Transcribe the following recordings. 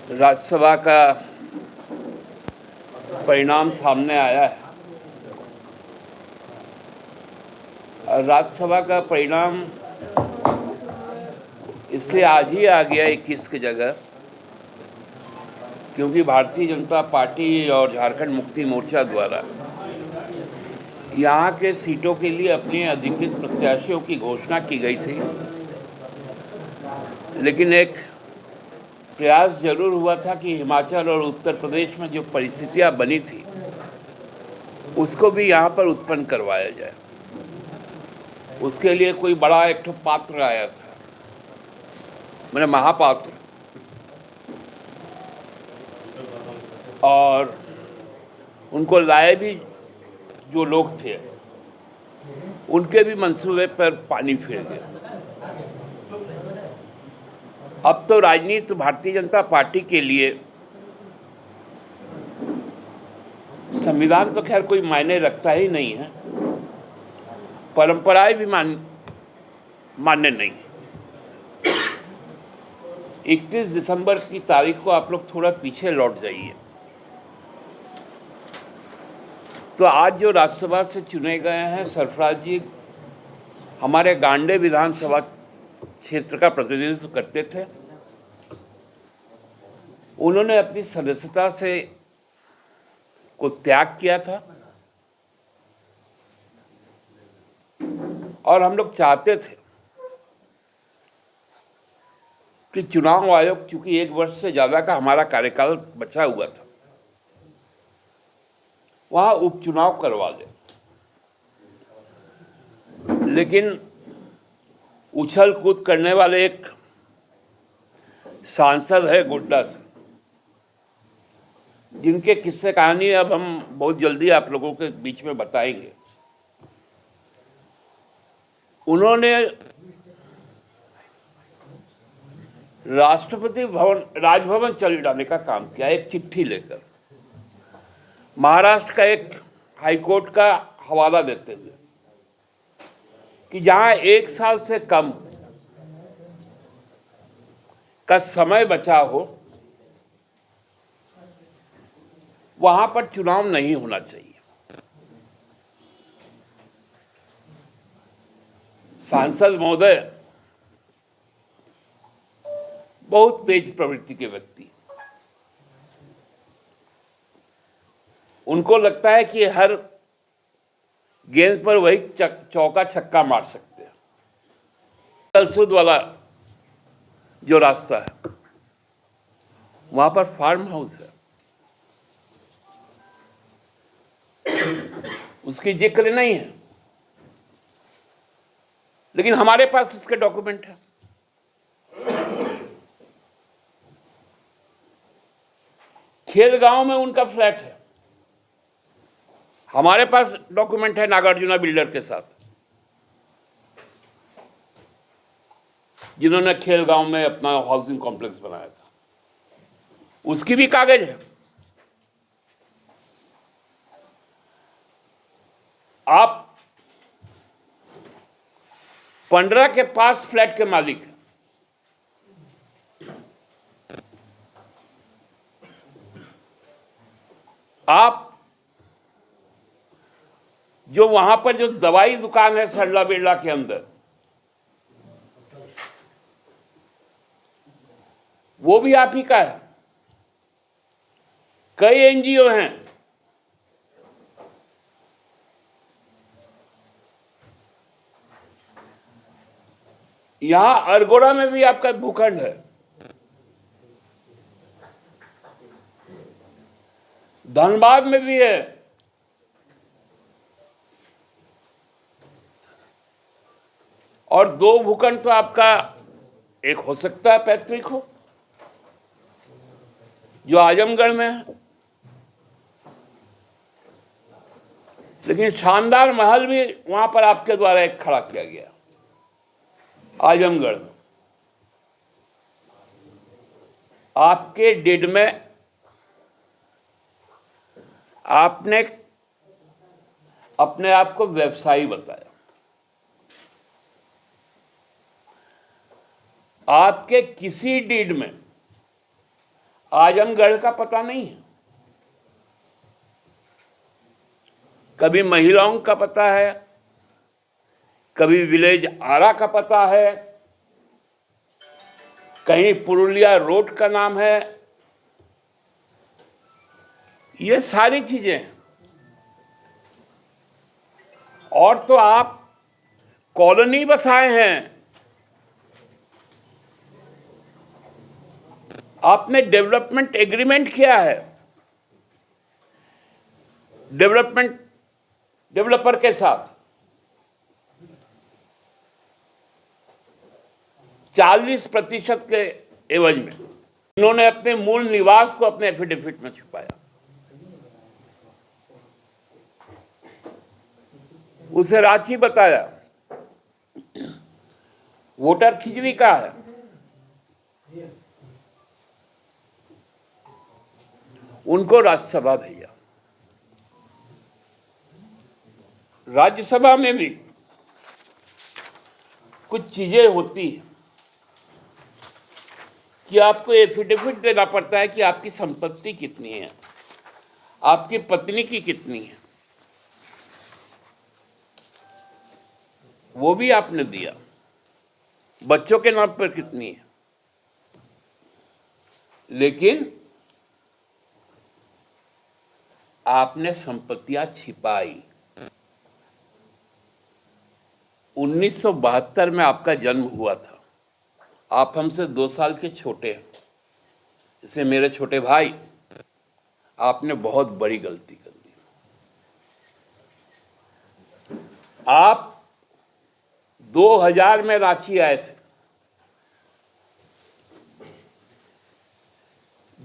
राज्यसभा का परिणाम सामने आया है। राज्यसभा का परिणाम इसलिए आज ही आ गया 21 की जगह, क्योंकि भारतीय जनता पार्टी और झारखंड मुक्ति मोर्चा द्वारा यहाँ के सीटों के लिए अपने अधिकृत प्रत्याशियों की घोषणा की गई थी, लेकिन एक प्रयास जरूर हुआ था कि हिमाचल और उत्तर प्रदेश में जो परिस्थितियाँ बनी थी उसको भी यहाँ पर उत्पन्न करवाया जाए। उसके लिए कोई बड़ा एक ठो पात्र आया था, मैंने महापात्र, और उनको लाए भी जो लोग थे उनके भी मंसूबे पर पानी फिर गया। अब तो राजनीति भारतीय जनता पार्टी के लिए संविधान तो खैर कोई मायने रखता ही नहीं है, परंपराएं भी मान्य नहीं। 31 दिसंबर की तारीख को आप लोग थोड़ा पीछे लौट जाइए तो आज जो राज्यसभा से चुने गए हैं सरफराज जी हमारे गांडे विधानसभा क्षेत्र का प्रतिनिधित्व करते थे। उन्होंने अपनी सदस्यता से को त्याग किया था और हम लोग चाहते थे कि चुनाव आयोग, क्योंकि 1 वर्ष से ज्यादा का हमारा कार्यकाल बचा हुआ था, वहां उपचुनाव करवा दे। लेकिन उछल कूद करने वाले एक सांसद है गोड्डा से, जिनके किस्से कहानी अब हम बहुत जल्दी आप लोगों के बीच में बताएंगे। उन्होंने राष्ट्रपति भवन, राजभवन चले जाने का काम किया, एक चिट्ठी लेकर महाराष्ट्र का एक हाईकोर्ट का हवाला देते हुए कि जहां 1 साल से कम का समय बचा हो वहां पर चुनाव नहीं होना चाहिए। सांसद महोदय बहुत तेज प्रवृत्ति के व्यक्ति, उनको लगता है कि हर गेंद पर वही चौका छक्का मार सकते हैं। तलसुद वाला जो रास्ता है वहां पर फार्म हाउस है, उसकी जिक्र नहीं है, लेकिन हमारे पास उसके डॉक्यूमेंट है। खेलगांव में उनका फ्लैट है, हमारे पास डॉक्यूमेंट है नागार्जुना बिल्डर के साथ, जिन्होंने खेलगांव में अपना हाउसिंग कॉम्प्लेक्स बनाया था, उसकी भी कागज है। आप 15 के पास फ्लैट के मालिक हैं, आप जो वहां पर जो दवाई दुकान है सरला बिरला के अंदर, वो भी आप ही का है। कई एनजीओ हैं, यहां अरगोड़ा में भी आपका भूखंड है, धनबाद में भी है, और 2 भूखंड तो आपका एक हो सकता है पैतृक हो, जो आजमगढ़ में है, लेकिन शानदार महल भी वहां पर आपके द्वारा एक खड़ा किया गया आजमगढ़ में। आपके डेड में आपने अपने आप को व्यवसायी बताया, आपके किसी डीड में आजमगढ़ का पता नहीं है, कभी महिलाओं का पता है, कभी विलेज आरा का पता है, कहीं पुरुलिया रोड का नाम है। ये सारी चीजें हैं। और तो आप कॉलोनी बसाए हैं, आपने डेवलपमेंट एग्रीमेंट किया है डेवलपर के साथ, 40% के एवज में इन्होंने अपने मूल निवास को अपने एफिडेविट में छुपाया। उसे रांची बताया, वोटर खिचड़ी का है। उनको राज्यसभा भेजा। राज्यसभा में भी कुछ चीजें होती हैं कि आपको एफिडेविट देना पड़ता है कि आपकी संपत्ति कितनी है, आपकी पत्नी की कितनी है, वो भी आपने दिया, बच्चों के नाम पर कितनी है। लेकिन आपने संपत्तियां छिपाई। 1972 में आपका जन्म हुआ था, आप हमसे 2 साल के छोटे हैं, इससे मेरे छोटे भाई, आपने बहुत बड़ी गलती कर दी। आप 2000 में रांची आए थे,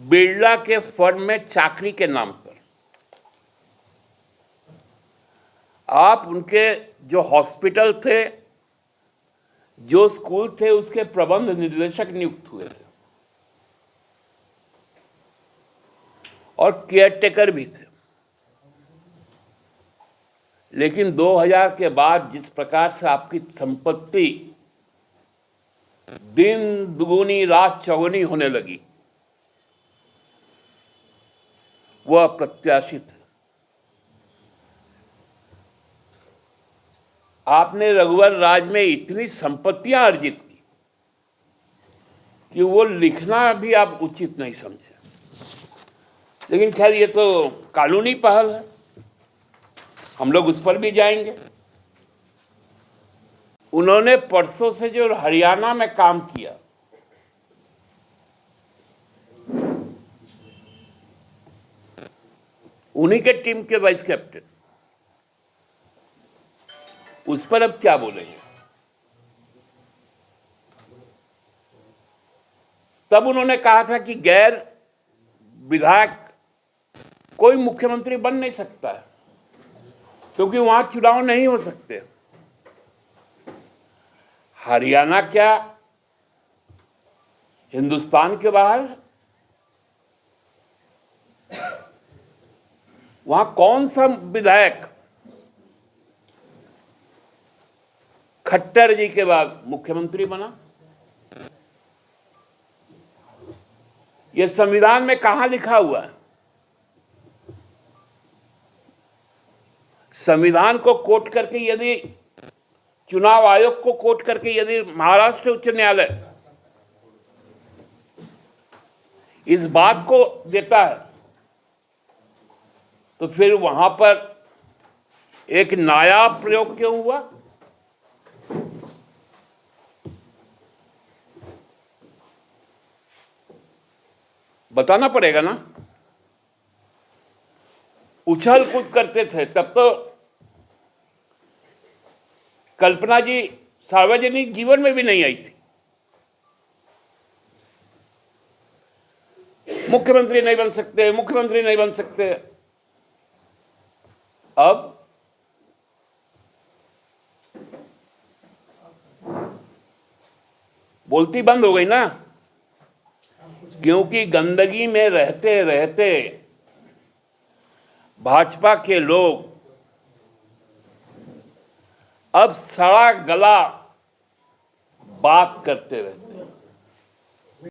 बिरला के फर्म में चाकरी के नाम पर। आप उनके जो हॉस्पिटल थे, जो स्कूल थे, उसके प्रबंध निदेशक नियुक्त हुए थे और केयरटेकर भी थे। लेकिन 2000 के बाद जिस प्रकार से आपकी संपत्ति दिन दुगुनी रात चौगुनी होने लगी, वह अप्रत्याशित है। आपने रघुवर राज में इतनी संपत्तियां अर्जित की कि वो लिखना भी आप उचित नहीं समझे। लेकिन खैर, ये तो कानूनी पहल है, हम लोग उस पर भी जाएंगे। उन्होंने परसों से जो हरियाणा में काम किया, उन्हीं के टीम के वाइस कैप्टन, उस पर अब क्या बोलेंगे। तब उन्होंने कहा था कि गैर विधायक कोई मुख्यमंत्री बन नहीं सकता है, क्योंकि वहां चुनाव नहीं हो सकते। हरियाणा क्या हिंदुस्तान के बाहर? वहां कौन सा विधायक खट्टर जी के बाद मुख्यमंत्री बना? यह संविधान में कहां लिखा हुआ है? संविधान को कोट करके, यदि चुनाव आयोग को कोट करके यदि महाराष्ट्र उच्च न्यायालय इस बात को देता है, तो फिर वहां पर एक नायाब प्रयोग क्यों हुआ? बताना पड़ेगा ना। उछल कूद करते थे तब तो कल्पना जी सार्वजनिक जीवन में भी नहीं आई थी। मुख्यमंत्री नहीं बन सकते, मुख्यमंत्री नहीं बन सकते। अब बोलती बंद हो गई ना, क्योंकि गंदगी में रहते रहते भाजपा के लोग अब सड़ा गला बात करते रहते।